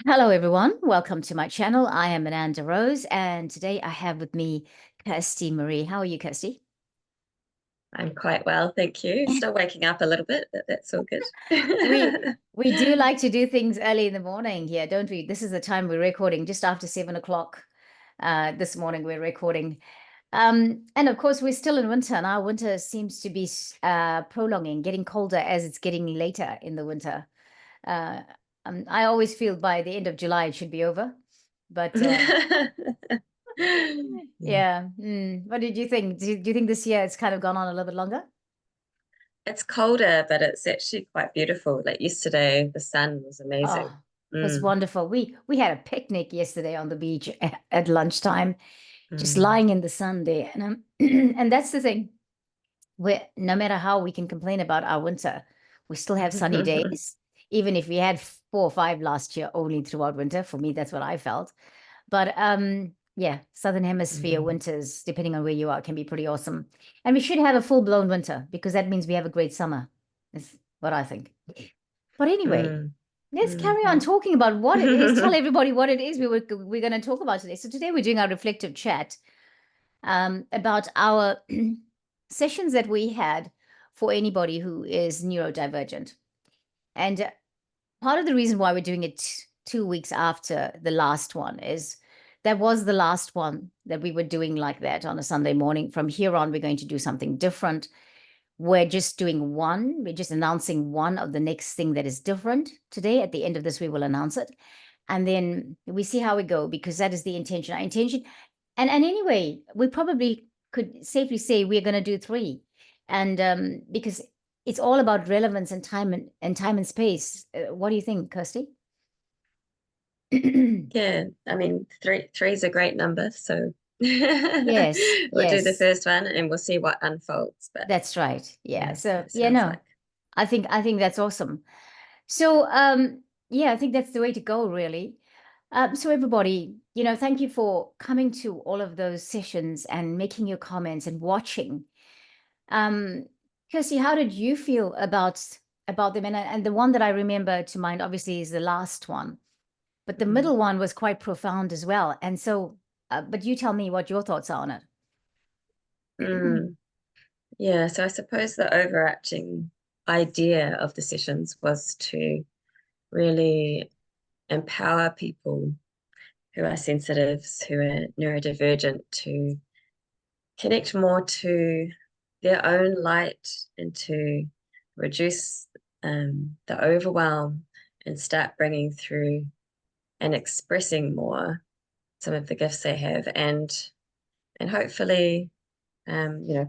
Hello, everyone. Welcome to my channel. I am Ananda Rose, and today I have with me Kirsty Marie. How are you, Kirsty? I'm quite well, thank you. Still waking up a little bit, but that's all good. We we do like to do things early in the morning here, don't we? This is the time we're recording, just after 7 o'clock. This morning we're recording. And of course, we're still in winter, and our winter seems to be prolonging, getting colder as it's getting later in the winter. Uh, I always feel by the end of July it should be over, but Yeah. yeah. What did you think? Do you think this year it's kind of gone on a little bit longer? It's colder, but it's actually quite beautiful. Like yesterday, the sun was amazing. Oh, it was Mm, wonderful. We had a picnic yesterday on the beach at lunchtime, just mm. lying in the sun there. And and that's the thing. Where no matter how we can complain about our winter, we still have sunny days. Even if we had 4 or 5 last year only throughout winter, for me, that's what I felt. But yeah, Southern Hemisphere Mm, winters, depending on where you are, can be pretty awesome. And we should have a full-blown winter because that means we have a great summer, is what I think. But anyway, mm, let's carry on mhm. talking about what it is. Tell everybody what it is we're going to talk about today. So today we're doing our reflective chat about our sessions that we had for anybody who is neurodivergent. And part of the reason why we're doing it 2 weeks after the last one is that was the last one that we were doing like that on a Sunday morning. From here on, we're going to do something different. We're just doing one, we're just announcing one of the next thing that is different today. At the end of this, we will announce it. And then we see how we go, because that is the intention. Our intention, and anyway, we probably could safely say we're going to do three. And because it's all about relevance and time and space. What do you think, Kirsty? Yeah, I mean, three is a great number, so we'll Yes, do the yes, first one and we'll see what unfolds. But that's right. Yeah. yeah, So it yeah, sounds no, like. I think that's awesome. So yeah, I think that's the way to go, really. So everybody, thank you for coming to all of those sessions and making your comments and watching. Um, Kirsty, how did you feel about them? And the one that I remember to mind, obviously, is the last one, but the Mm. middle one was quite profound as well. And so, but you tell me what your thoughts are on it. Mm. Yeah, so I suppose the overarching idea of the sessions was to really empower people who are sensitives, who are neurodivergent, to connect more to their own light and to reduce the overwhelm and start bringing through and expressing more some of the gifts they have, and hopefully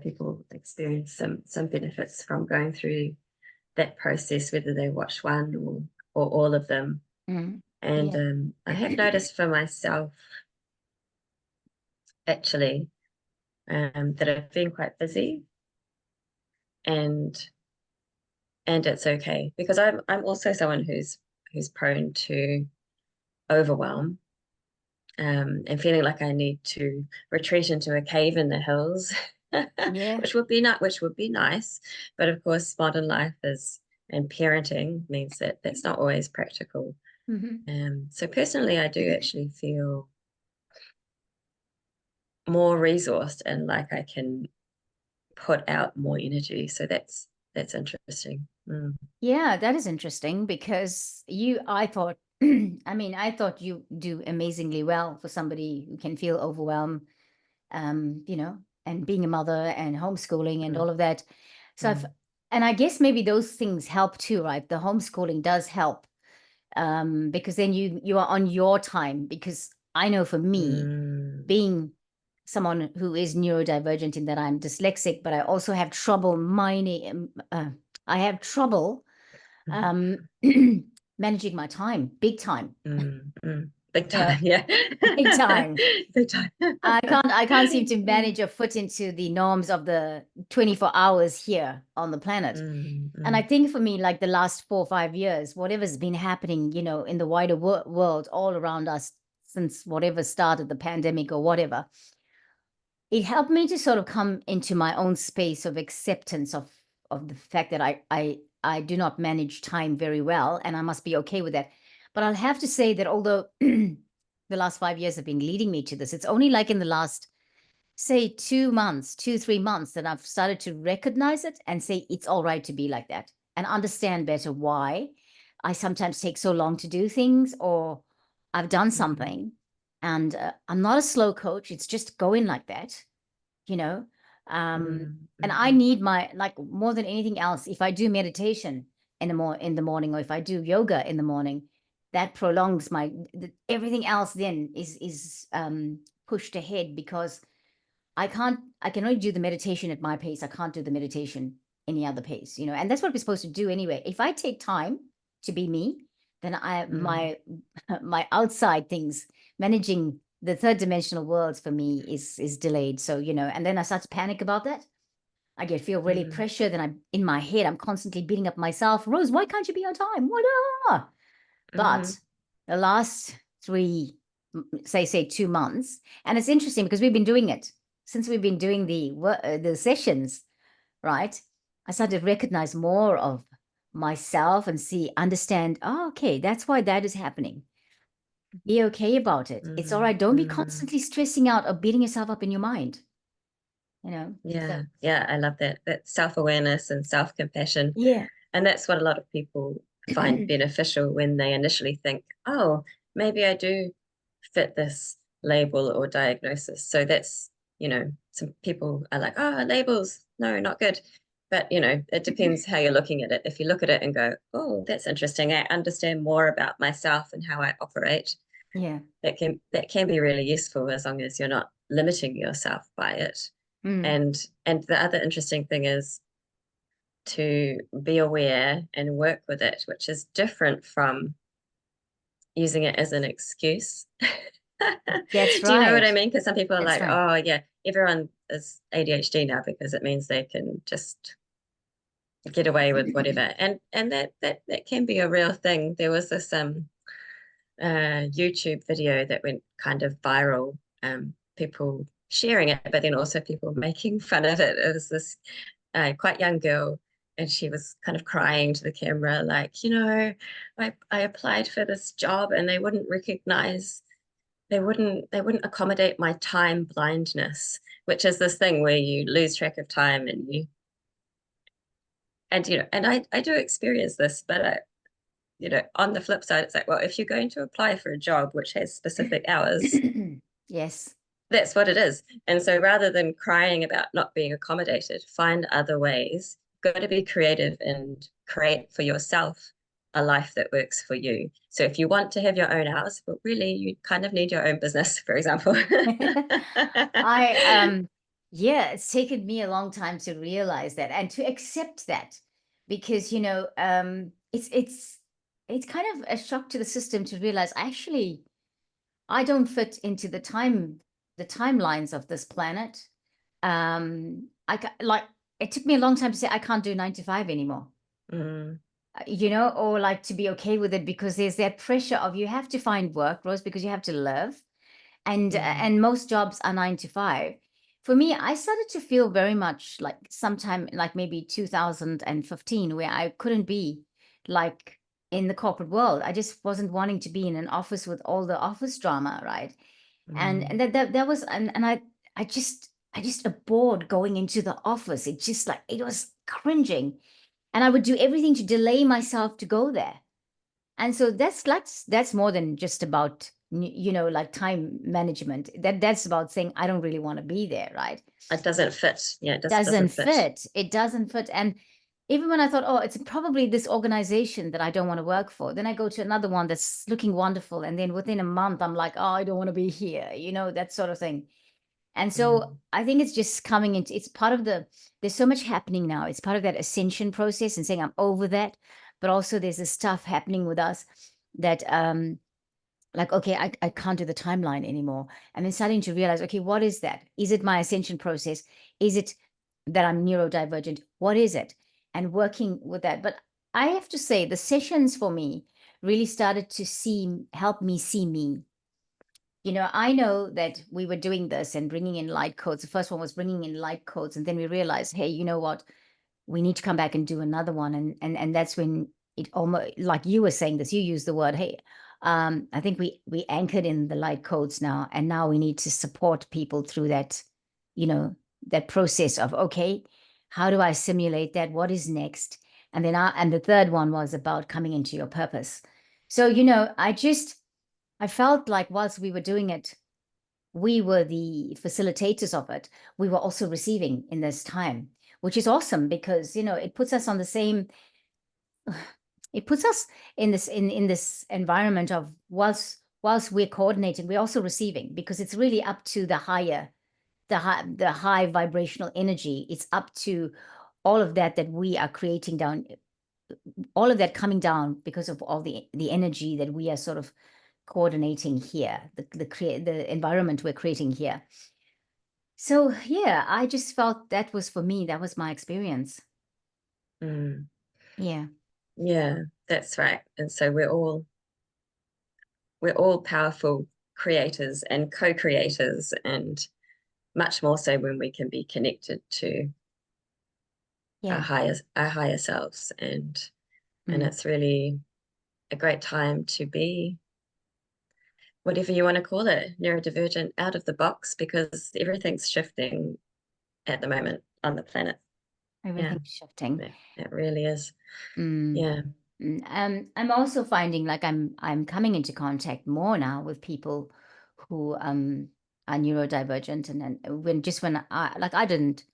people experience some benefits from going through that process, whether they watch one or all of them. Mhm. And Yeah. I have noticed for myself, actually, that I've been quite busy, and it's okay, because I'm also someone who's prone to overwhelm, and feeling like I need to retreat into a cave in the hills, Yeah. which would be nice, but of course modern life is and parenting means that that's not always practical. Mhm. So personally, I do actually feel more resourced and like I can put out more energy. So that's interesting. Mm. Yeah, that is interesting because I thought, I thought you do amazingly well for somebody who can feel overwhelmed, and being a mother and homeschooling and Mm. all of that. So Mm. and I guess maybe those things help too, right? The homeschooling does help, because then you are on your time. Because I know for me, Mm. being someone who is neurodivergent in that I'm dyslexic, but I also have trouble mining. I have trouble um, managing my time, big time, Mm. Mm. Big you know, time, yeah. big time. Big time. I can't seem to manage or fit into the norms of the 24 hours here on the planet. Mm. And I Mm. think for me, like the last 4 or 5 years, whatever's been happening, in the wider world all around us since whatever started the pandemic or whatever, it helped me to sort of come into my own space of acceptance of the fact that I do not manage time very well, and I must be okay with that. But I'll have to say that although the last 5 years have been leading me to this, it's only like in the last, say, 2 months, 2, 3 months, that I've started to recognize it and say it's all right to be like that, and understand better why I sometimes take so long to do things, or I've done something and I'm not a slow coach. It's just going like that, you know. And I need my, like, more than anything else, if I do meditation in the morning, or if I do yoga in the morning, that prolongs my everything else then is pushed ahead, because I can only do the meditation at my pace. I can't do the meditation any other pace, you know. And that's what we're supposed to do anyway. If I take time to be me, then my my outside things, managing the third dimensional worlds for me is delayed. So, you know, and then I start to panic about that. Feel really pressure. Then I'm in my head, I'm constantly beating up myself. Rose, why can't you be on time? What? But the last 3, say 2 months, and it's interesting because we've been doing it since we've been doing the sessions, right? I started to recognize more of myself and understand, oh, okay, that's why that is happening. Be okay about it. It's all right. Don't be constantly stressing out or beating yourself up in your mind, you know? Yeah, yeah, I love that. That self-awareness and self-compassion. Yeah. And that's what a lot of people find beneficial when they initially think, oh, maybe I do fit this label or diagnosis. So that's, some people are like, oh, labels, no, not good. But, it depends how you're looking at it. If you look at it and go, oh, that's interesting, I understand more about myself and how I operate. Yeah. That can be really useful, as long as you're not limiting yourself by it. And the other interesting thing is to be aware and work with it, which is different from using it as an excuse. That's Do you know what I right. mean? Because some people are That's like, right. oh yeah, everyone is ADHD now because it means they can just get away with whatever. And that can be a real thing. There was this YouTube video that went kind of viral, people sharing it, but then also people making fun of it. It was this quite young girl, and she was kind of crying to the camera, like, I applied for this job and they wouldn't recognize, they wouldn't accommodate my time blindness, which is this thing where you lose track of time, and I do experience this, but on the flip side, it's like, well, if you're going to apply for a job which has specific hours, Yes. that's what it is. And so rather than crying about not being accommodated, find other ways. You've got to be creative and create for yourself a life that works for you. So if you want to have your own house, but really you kind of need your own business, for example. Yeah, it's taken me a long time to realize that and to accept that, because it's kind of a shock to the system to realize, actually, I don't fit into the timelines of this planet. Like, it took me a long time to say I can't do 9 to 5 anymore. Or like to be okay with it, because there's that pressure of, you have to find work, Rose, because you have to live, and most jobs are 9 to 5. For me, I started to feel very much like sometime like maybe 2015, where I couldn't be like in the corporate world. I just wasn't wanting to be in an office with all the office drama, right? And that was, and I just abhorred going into the office. It was cringing, and I would do everything to delay myself to go there. And so that's more than just about like time management. That's about saying, I don't really want to be there, right? It doesn't fit. Yeah, it just Doesn't doesn't fit. fit. It doesn't fit. And even when I thought, oh, it's probably this organization that I don't want to work for, then I go to another one that's looking wonderful, and then within a month I'm like, oh, I don't want to be here, that sort of thing. And so I think it's just coming into, it's part of there's so much happening now. It's part of that ascension process, and saying I'm over that. But also there's this stuff happening with us that, like, okay, I can't do the timeline anymore. And then starting to realize, okay, what is that? Is it my ascension process? Is it that I'm neurodivergent? What is it? And working with that. But I have to say, the sessions for me really started to help me see me. I know that we were doing this and bringing in light codes. The first one was bringing in light codes. And then we realized, hey, you know what? We need to come back and do another one. And that's when it almost, like you were saying this, you used the word, hey, I think we anchored in the light codes now, and now we need to support people through that, that process of, okay, how do I simulate that? What is next? And then and the third one was about coming into your purpose. So, I felt like whilst we were doing it, we were the facilitators of it. We were also receiving in this time, which is awesome because, it puts us on the same, it puts us in this environment of whilst we're coordinating, we're also receiving, because it's really up to the high vibrational energy. It's up to all of that we are creating down, all of that coming down because of all the energy that we are sort of coordinating here, the environment we're creating here. So yeah, I just felt that was, for me, that was my experience. Yeah. Yeah, that's right. And so we're all powerful creators and co-creators, and much more so when we can be connected to our higher selves. And it's really a great time to be, whatever you want to call it, neurodivergent, out of the box, because everything's shifting at the moment on the planet. Everything's shifting. It really is. Yeah. I'm also finding like I'm coming into contact more now with people who are neurodivergent, and then when I didn't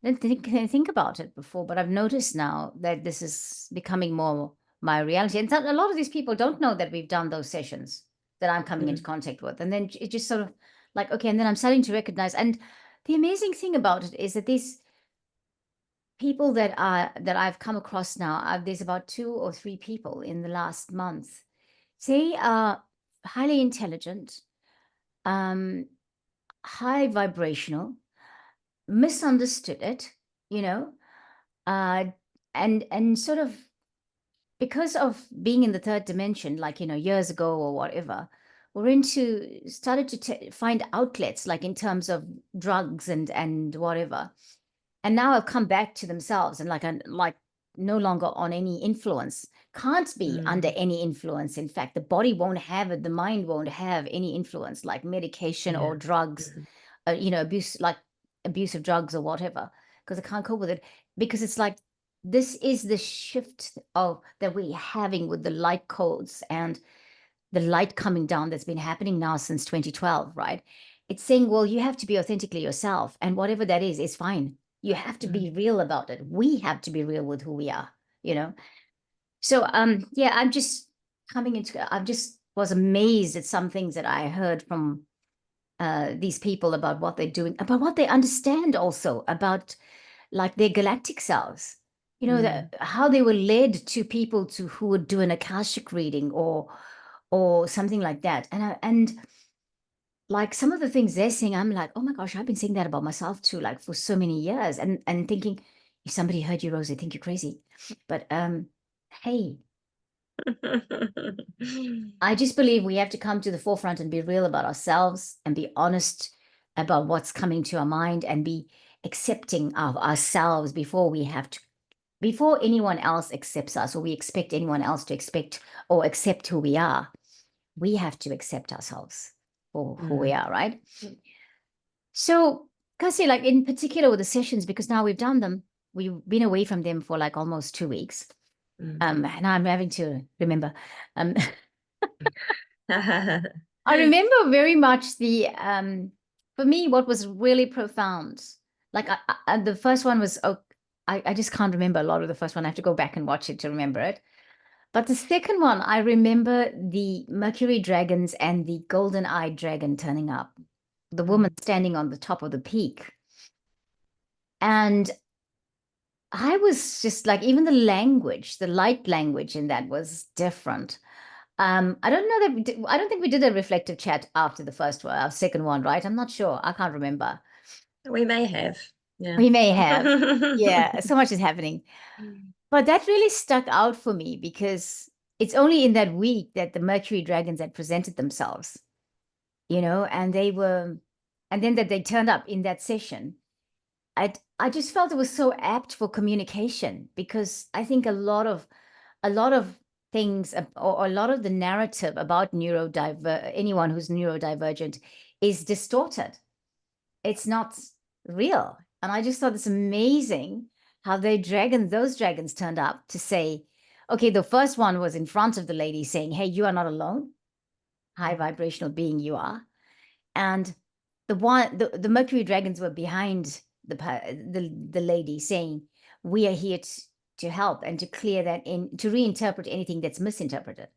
think about it before, but I've noticed now that this is becoming more my reality. And a lot of these people don't know that we've done those sessions that I'm coming into contact with, and then it just sort of like, okay, and then I'm starting to recognize. And the amazing thing about it is that these people that I've come across now, there's about 2 or 3 people in the last month. They are highly intelligent, high vibrational, misunderstood it, and sort of, because of being in the third dimension, like, years ago or whatever, started to find outlets, like in terms of drugs and whatever. And now have come back to themselves, and like no longer on any influence, can't be under any influence. In fact, the body won't have it, the mind won't have any influence, like medication or drugs, abuse of drugs or whatever, because I can't cope with it. Because it's like, this is the shift that we're having with the light codes and the light coming down that's been happening now since 2012, right? It's saying, well, you have to be authentically yourself, and whatever that is fine. You have to be real about it. We have to be real with who we are, So, yeah, I'm just I just was amazed at some things that I heard from these people about what they're doing, about what they understand also about, like, their galactic selves, how they were led to people who would do an Akashic reading or something like that. And like some of the things they're saying, I'm like, oh my gosh, I've been saying that about myself too, like for so many years, and thinking, if somebody heard you, Rose, they think you're crazy. But hey, I just believe we have to come to the forefront and be real about ourselves and be honest about what's coming to our mind, and be accepting of ourselves before anyone else accepts us, or we expect anyone else to expect or accept who we are. We have to accept ourselves for who we are, right? So, Kirsty, like in particular with the sessions, because now we've done them, we've been away from them for like almost 2 weeks. And I'm having to remember. I remember very much for me, what was really profound. Like the first one was, I just can't remember a lot of the first one. I have to go back and watch it to remember it. But the second one, I remember the Mercury dragons and the golden-eyed dragon turning up, the woman standing on the top of the peak. And I was just like, even the language, the light language in that was different. I don't know that I don't think we did a reflective chat after the first one, our second one, right? I'm not sure. I can't remember. We may have. Yeah. We may have. Yeah, so much is happening. But that really stuck out for me, because it's only in that week that the Mercury dragons had presented themselves, and then that they turned up in that session. I just felt it was so apt for communication, because I think a lot of things, or a lot of the narrative about anyone who's neurodivergent is distorted. It's not real. And I just thought it's amazing how those dragons turned up to say, okay, the first one was in front of the lady saying, hey, you are not alone, high vibrational being you are. And the Mercury dragons were behind the lady saying, we are here to help and to clear that, to reinterpret anything that's misinterpreted.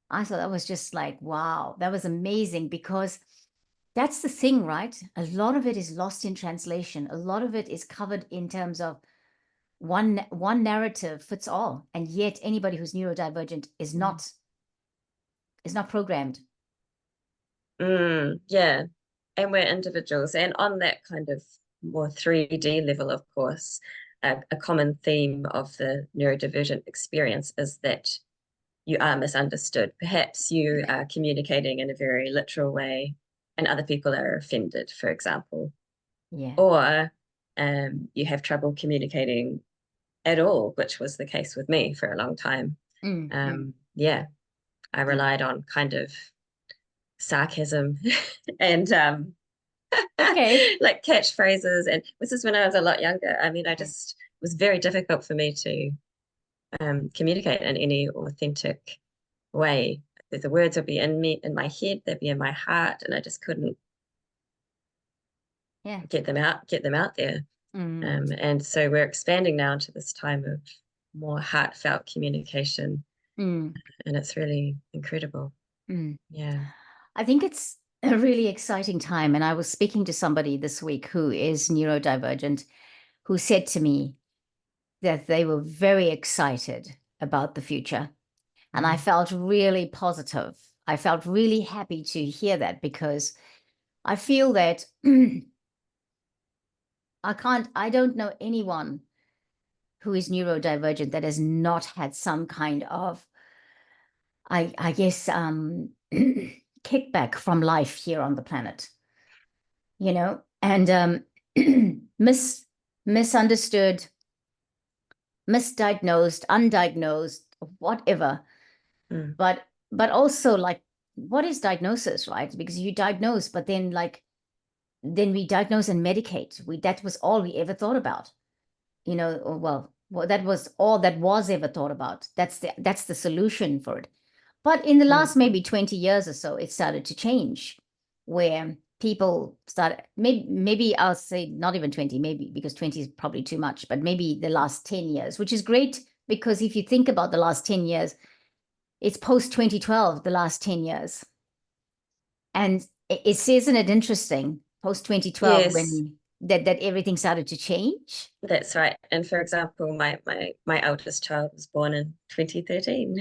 I thought that was just like, wow, that was amazing, because that's the thing, right? A lot of it is lost in translation. A lot of it is covered in terms of one narrative fits all, and yet anybody who's neurodivergent is not programmed. Yeah, and we're individuals, and on that kind of more 3D level, of course, a common theme of the neurodivergent experience is that you are misunderstood. Perhaps you are communicating in a very literal way and other people are offended, for example. Yeah. Or you have trouble communicating at all, which was the case with me for a long time. Yeah, I relied on kind of sarcasm and Okay. like catchphrases. And this is when I was a lot younger. I mean, it was very difficult for me to communicate in any authentic way. The words would be in my head, they'd be in my heart, and I just couldn't get them out there. And so we're expanding now into this time of more heartfelt communication, and it's really incredible. Yeah. I think it's a really exciting time. And I was speaking to somebody this week who is neurodivergent, who said to me that they were very excited about the future. And I felt really positive. I felt really happy to hear that, because I feel that I don't know anyone who is neurodivergent that has not had some kind of, I guess, kickback from life here on the planet, and misunderstood, misdiagnosed, undiagnosed, whatever. But also, like, what is diagnosis, right? Because you diagnose, but then we diagnose and medicate. That was all we ever thought about, or well, that was all that was ever thought about. That's the solution for it. But in the last maybe 20 years or so, it started to change, where people started, maybe I'll say not even 20, maybe, because 20 is probably too much, but maybe the last 10 years, which is great, because if you think about the last 10 years, it's post 2012, the last 10 years. And isn't it interesting, post 2012, Yes. when that everything started to change? That's right. And for example, my eldest child was born in 2013.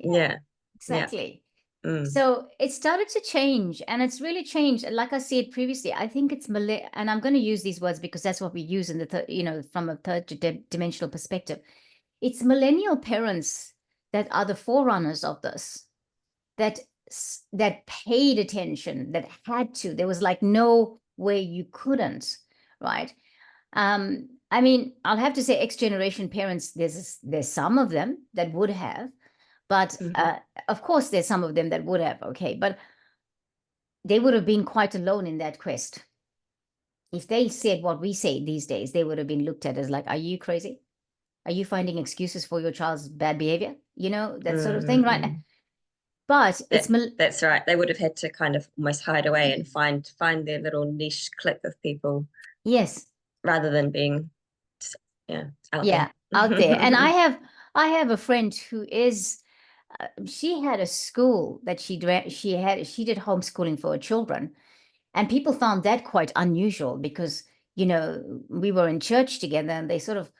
Yeah, exactly. So it started to change, and it's really changed. Like I said previously, I think it's and I'm going to use these words because that's what we use in the from a third dimensional perspective. It's millennial parents that are the forerunners of this, that paid attention, that had to. There was like no way you couldn't, right? I mean, I'll have to say X-generation parents, there's some of them that would have, but of course there's some of them that would have, okay, but they would have been quite alone in that quest. If they said what we say these days, they would have been looked at as like, are you crazy? Are you finding excuses for your child's bad behavior? That sort of thing, right? But that's right. They would have had to kind of almost hide away and find their little niche clique of people. Yes. Rather than being out there. Out there. And I have a friend who is she had a school that she did homeschooling for her children, and people found that quite unusual, because we were in church together, and they sort of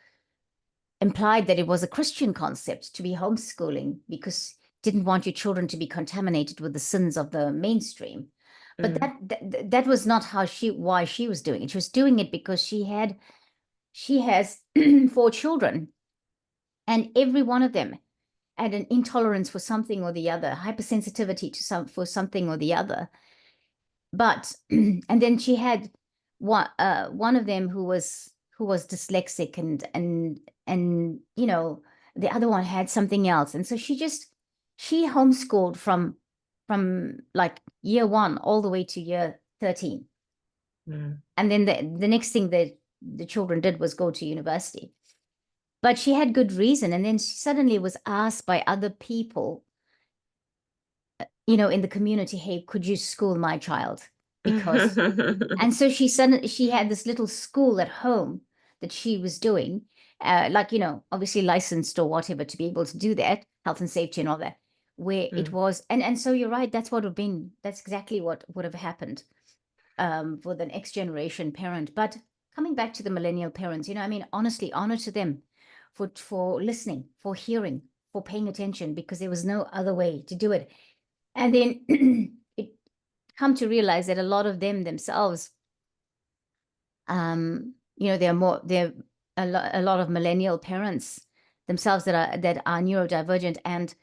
implied that it was a Christian concept to be homeschooling, because didn't want your children to be contaminated with the sins of the mainstream. But that was not why she was doing it. She was doing it because she has 4 children, and every one of them had an intolerance for something or the other, hypersensitivity for something or the other. But and then she had one of them who was dyslexic, and the other one had something else. And so she homeschooled from like year 1 all the way to year 13. And then the next thing that the children did was go to university. But she had good reason. And then she suddenly was asked by other people, you know, in the community, hey, could you school my child? Because, and so she had this little school at home that she was doing, like, you know, obviously licensed or whatever to be able to do that, health and safety and all that, where it was, and so you're right, that's exactly what would have happened for the next generation parent. But coming back to the millennial parents, you know, I mean, honestly, honor to them for listening, for hearing, for paying attention, because there was no other way to do it. And then it come to realize that a lot of them themselves, you know, they're a lot of millennial parents themselves that are neurodivergent, and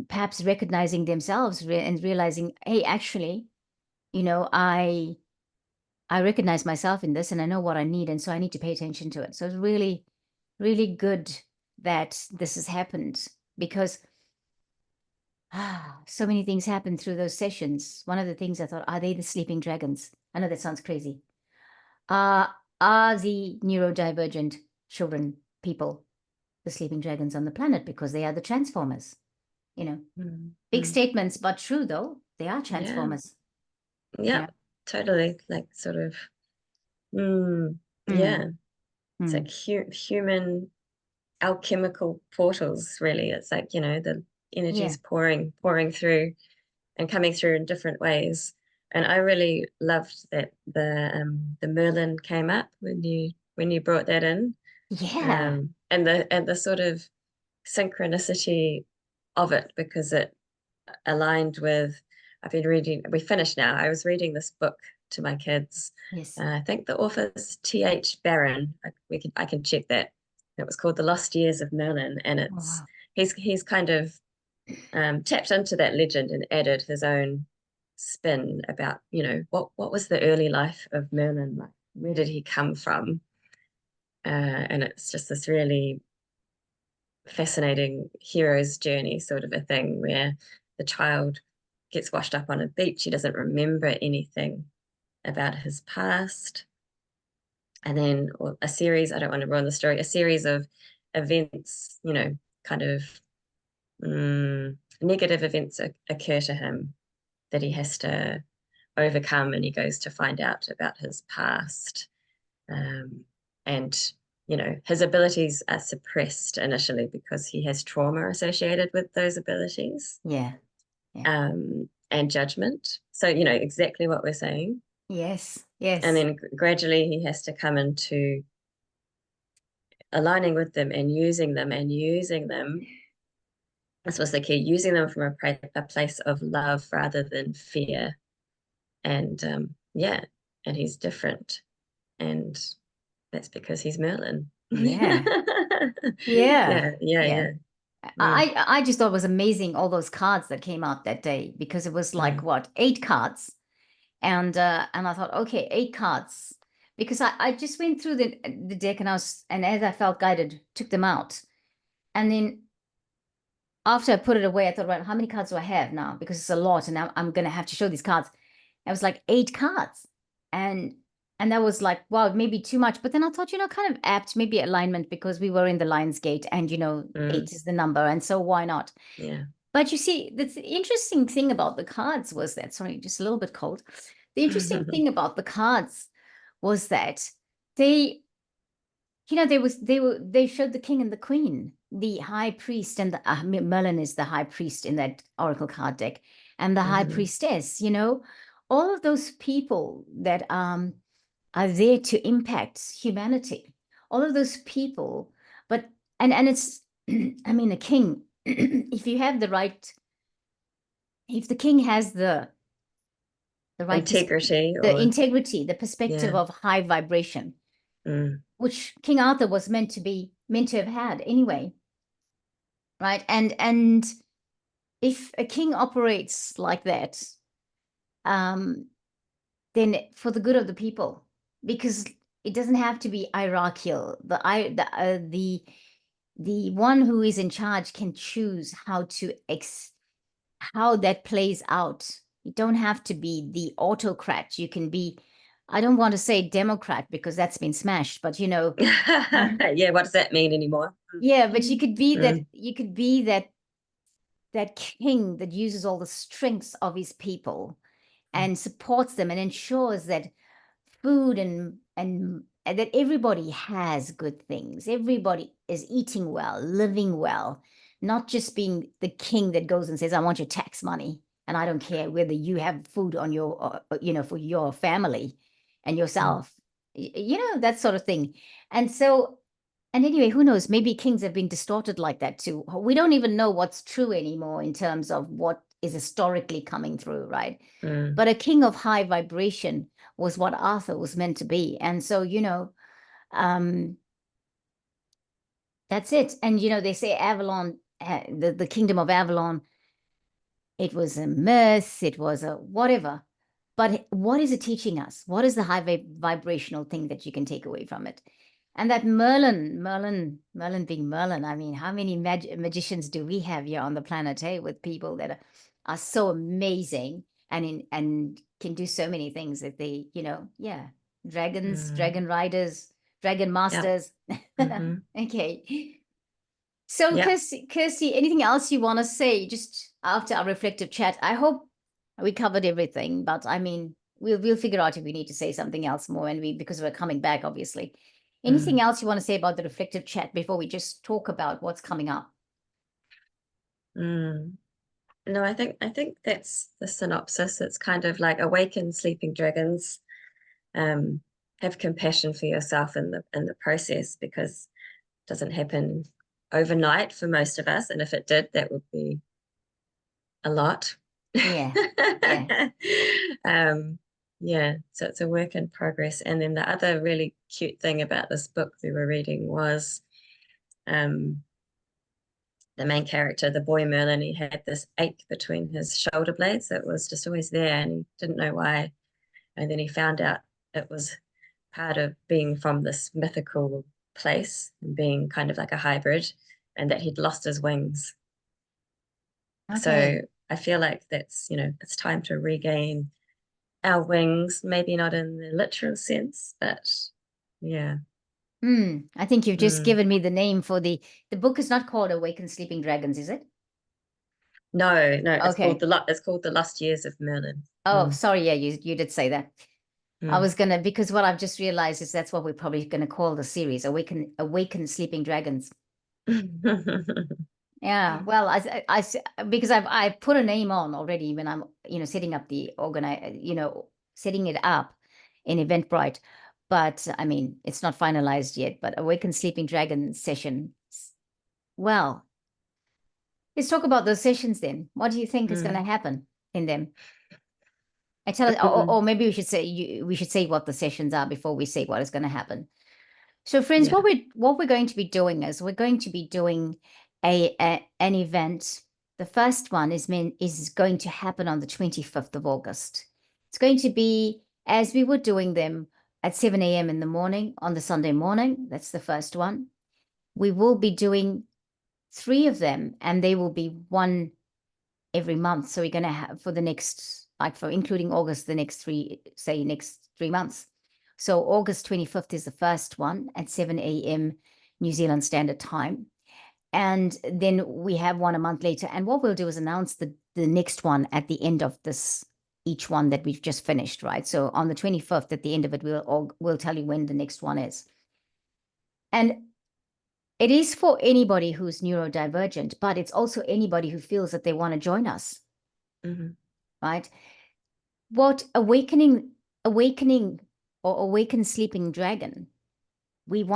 perhaps recognizing themselves and realizing, hey, actually, you know, I recognize myself in this and I know what I need, and so I need to pay attention to it. So it's really, really good that this has happened, because so many things happen through those sessions. One of the things I thought, are they the sleeping dragons? I know that sounds crazy. Are the neurodivergent children, people, the sleeping dragons on the planet, because they are the transformers? You know, big statements, but true though. They are transformers. Yeah, totally. Like sort of, yeah. It's like human alchemical portals, really. It's like, you know, the energy's pouring through and coming through in different ways. And I really loved that the Merlin came up when you brought that in. Yeah. And the sort of synchronicity of it, because it aligned with, I've been reading, we finished now. I was reading this book to my kids. Yes. I think the author's T.H. Barron. I can check that. It was called The Lost Years of Merlin, and it's he's kind of tapped into that legend and added his own spin about, you know, what was the early life of Merlin like? Where did he come from? And it's just this really fascinating hero's journey sort of a thing, where the child gets washed up on a beach. He doesn't remember anything about his past. And then a series, I don't want to ruin the story, a series of events, you know, kind of negative events occur to him that he has to overcome, and he goes to find out about his past. And, you know, his abilities are suppressed initially because he has trauma associated with those abilities. Yeah. And judgment. So, you know, exactly what we're saying. Yes. Yes. And then gradually he has to come into aligning with them and using them. This was the key, using them from a place of love rather than fear. And and he's different. And that's because he's Merlin. Yeah. Yeah. Yeah. I just thought it was amazing, all those cards that came out that day, because it was like what, 8 cards. And I thought, okay, 8 cards. Because I just went through the deck, and as I felt guided, took them out. And then after I put it away, I thought, right, how many cards do I have now? Because it's a lot, and I'm gonna have to show these cards. I was like 8 cards. And that was like, wow, maybe too much. But then I thought, you know, kind of apt, maybe alignment, because we were in the Lionsgate, and, you know, 8 is the number. And so why not? Yeah. But you see, the interesting thing about the cards was that, sorry, just a little bit cold. The interesting thing about the cards was that they, you know, they showed the king and the queen, the high priest, and Merlin is the high priest in that oracle card deck, and the high priestess, you know, all of those people that are there to impact humanity, all of those people. But and it's I mean, a king, if you have the right, if the king has the right integrity, the integrity, the perspective of high vibration, which King Arthur was meant to have had anyway, right? And if a king operates like that, then for the good of the people, because it doesn't have to be hierarchical. The the one who is in charge can choose how that plays out. You don't have to be the autocrat. You can be, I don't want to say Democrat because that's been smashed, but Yeah, what does that mean anymore? yeah, but you could be Mm, that king that uses all the strengths of his people and supports them and ensures that food and that everybody has good things. Everybody is eating well, living well, not just being the king that goes and says, I want your tax money. And I don't care whether you have food on your, for your family and mm, yourself, that sort of thing. And so, and anyway, who knows? Maybe kings have been distorted like that too. We don't even know what's true anymore in terms of what is historically coming through, right? mm, But a king of high vibration was what Arthur was meant to be. And so, um, that's it. And, they say Avalon, the kingdom of Avalon, it was a myth, it was a whatever. But what is it teaching us? What is the high vibrational thing that you can take away from it? And that Merlin being Merlin, I mean, how many magicians do we have here on the planet, hey, with people that are so amazing and can do so many things that they, yeah, dragons, mm. dragon riders, dragon Yep. masters. Mm-hmm. Okay. So, Yep. Kirsty, anything else you want to say just after our reflective chat? I hope we covered everything, but I mean, we'll figure out if we need to say something else more, and because we're coming back, obviously. Anything Mm, else you want to say about the reflective chat before we just talk about what's coming up? mm. No, I think that's the synopsis. It's kind of like awaken sleeping dragons. Um, have compassion for yourself in the process because it doesn't happen overnight for most of us. And if it did, that would be a lot. Yeah, yeah. Um, yeah, so it's a work in progress. And then the other really cute thing about this book we were reading was um, the main character, the boy Merlin, he had this ache between his shoulder blades that was just always there and he didn't know why. And then he found out it was part of being from this mythical place and being kind of like a hybrid and that he'd lost his wings. So Okay. I feel like it's time to regain our wings, maybe not in the literal sense, but yeah. I think you've just Mm. given me the name for the book is not called Awaken Sleeping Dragons, is it? No, no, Okay. it's called The Lost Years of Merlin. Oh, Mm. sorry. Yeah, you did say that. I Mm. was gonna because what I've just realized is that's what we're probably gonna call the series, Awaken Sleeping Dragons. Yeah, well, because I put a name on already when I'm setting up setting it up in Eventbrite, but I mean it's not finalized yet. But Awaken Sleeping Dragon session. Well, let's talk about those sessions then. What do you think is going to Mm. happen in them? I tell it, or Mm. maybe we should say what the sessions are before we say what is going to happen. So, friends, Yeah. what we're going to be doing is we're going to be doing an event. The first one is going to happen on the 25th of August. It's going to be as we were doing them at 7 a.m. in the morning on the Sunday morning. That's the first one. We will be doing three of them, and they will be one every month. So we're going to have for the next, like for including August, the next next 3 months. So August 25th is the first one at 7 a.m. New Zealand Standard Time. And then we have one a month later. And what we'll do is announce the next one at the end of each one that we've just finished, right? So on the 25th, at the end of it, we'll tell you when the next one is. And it is for anybody who's neurodivergent, but it's also anybody who feels that they want to join us, Hmm. right? What awakening or awaken sleeping dragon, we'll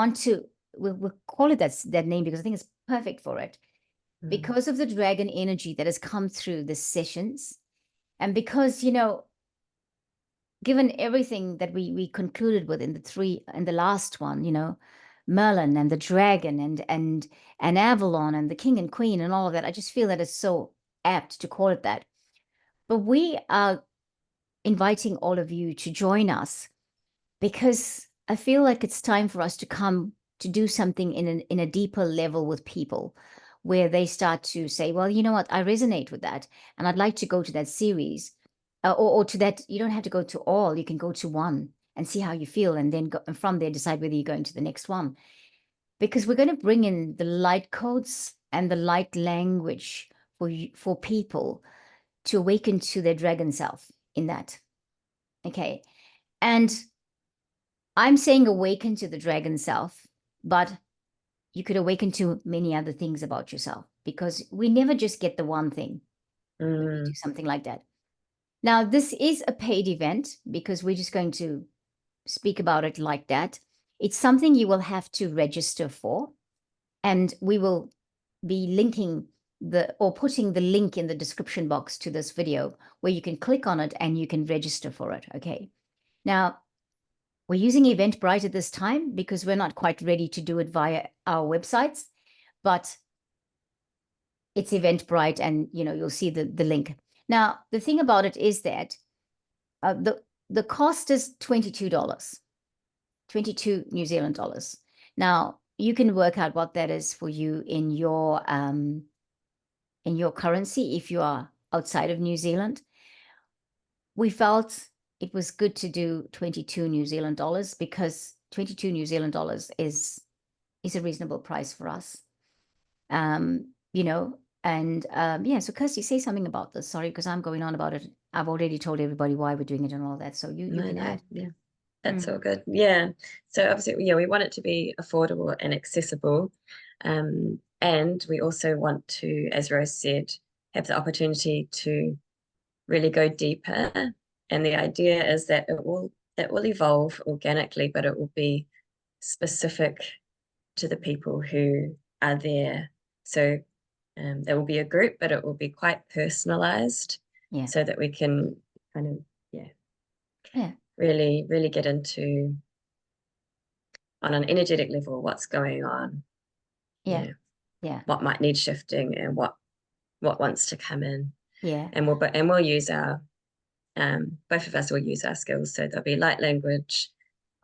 call it that name because I think it's perfect for it. Mm. Because of the dragon energy that has come through the sessions, and because, given everything that we concluded with in the last one, Merlin and the dragon and Avalon and the king and queen and all of that, I just feel that it's so apt to call it that. But we are inviting all of you to join us because I feel like it's time for us to come to do something in a deeper level with people, where they start to say, well, you know what, I resonate with that, and I'd like to go to that series, or to that. You don't have to go to all, you can go to one and see how you feel, and then go, and from there decide whether you're going to the next one. Because we're going to bring in the light codes and the light language for people to awaken to their dragon self in that. Okay. And I'm saying awaken to the dragon self, but you could awaken to many other things about yourself, because we never just get the one thing when we do something like that. Now, this is a paid event because we're just going to speak about it like that. It's something you will have to register for, and we will be linking or putting the link in the description box to this video, where you can click on it and you can register for it. Okay. Now, we're using Eventbrite at this time because we're not quite ready to do it via our websites, but it's Eventbrite, and you'll see the link. Now, the thing about it is that the cost is $22, 22 New Zealand dollars. Now, you can work out what that is for you in your currency if you are outside of New Zealand. We felt it was good to do 22 New Zealand dollars because 22 New Zealand dollars is a reasonable price for us. Yeah, so Kirsty, say something about this. Sorry, because I'm going on about it. I've already told everybody why we're doing it and all that. So you can add. Yeah, that's all good. Yeah. So obviously, yeah, we want it to be affordable and accessible. And we also want to, as Rose said, have the opportunity to really go deeper. And the idea is that it will evolve organically, but it will be specific to the people who are there. So there will be a group, but it will be quite personalized, so that we can kind of really get into, on an energetic level, what's going on. Yeah. What might need shifting and what wants to come in. Yeah. And we'll use our both of us will use our skills. So there'll be light language.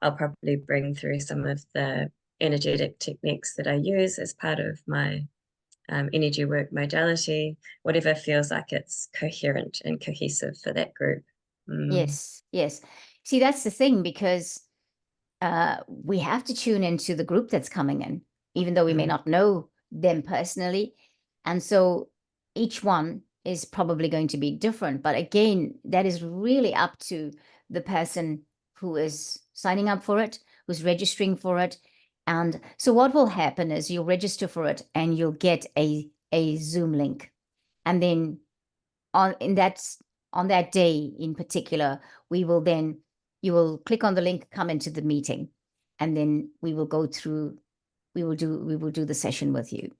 I'll probably bring through some of the energetic techniques that I use as part of my energy work modality, whatever feels like it's coherent and cohesive for that group. Yes. See, that's the thing, because we have to tune into the group that's coming in, even though we may not know them personally. And so each one is probably going to be different. But again, that is really up to the person who is signing up for it, who's registering for it. And so what will happen is you'll register for it and you'll get a Zoom link. And then on that day in particular, you will click on the link, come into the meeting, and then we will go through, we will do the session with you.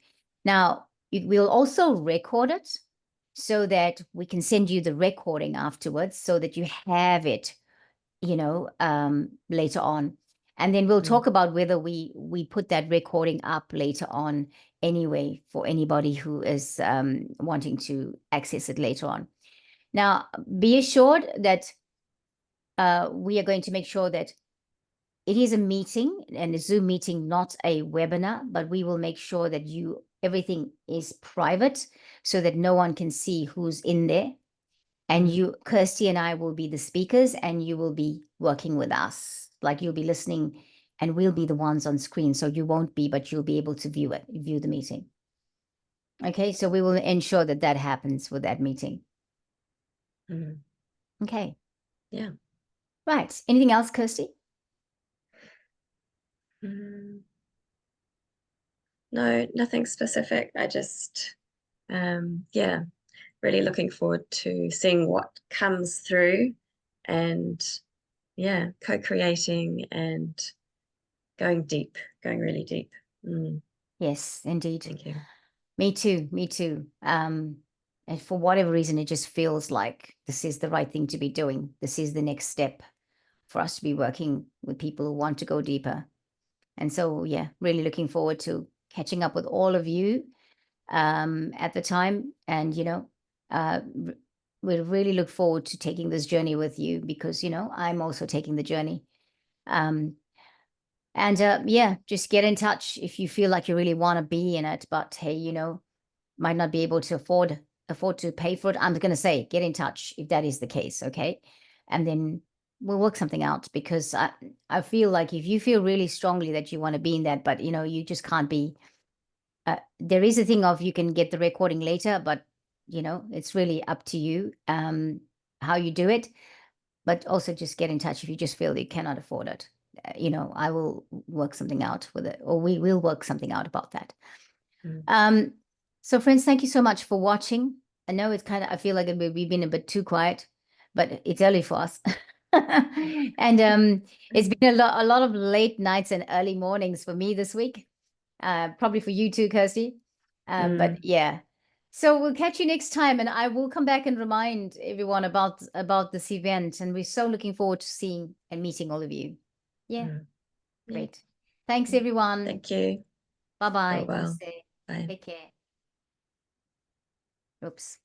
Now, we'll also record it so that we can send you the recording afterwards, so that you have it, later on. And then we'll talk about whether we put that recording up later on anyway, for anybody who is wanting to access it later on. Now, be assured that we are going to make sure that it is a meeting, and a Zoom meeting, not a webinar, but we will make sure that everything is private so that no one can see who's in there. And Kirsty and I will be the speakers, and you will be working with us. Like, you'll be listening and we'll be the ones on screen. So you won't be, but you'll be able to view the meeting. Okay, so we will ensure that happens with that meeting. Okay. Yeah. Right. Anything else, Kirsty? No, nothing specific. I just, really looking forward to seeing what comes through, and co-creating and going really deep. Yes, indeed. Thank you. Me too. And for whatever reason, it just feels like this is the right thing to be doing. This is the next step for us to be working with people who want to go deeper. And so, really looking forward to catching up with all of you at the time. And, we really look forward to taking this journey with you, because, I'm also taking the journey. And yeah, just get in touch if you feel like you really want to be in it, but hey, you know, might not be able to afford to pay for it. I'm going to say, get in touch if that is the case, okay? And then we'll work something out, because I feel like if you feel really strongly that you want to be in that, but you know, you just can't be. There is a thing of you can get the recording later, but you know, it's really up to you how you do it. But also just get in touch if you just feel that you cannot afford it. You know, I will work something out with it, or we will work something out about that. So friends, thank you so much for watching. I know it's kind of, I feel like we've been a bit too quiet, but it's early for us. And it's been a lot of late nights and early mornings for me this week. Probably for you too, Kirsty. But yeah. So we'll catch you next time, and I will come back and remind everyone about this event. And we're so looking forward to seeing and meeting all of you. Yeah. Great. Thanks, everyone. Thank you. Bye-bye. Oh, well. Namaste. Bye. Take care. Oops.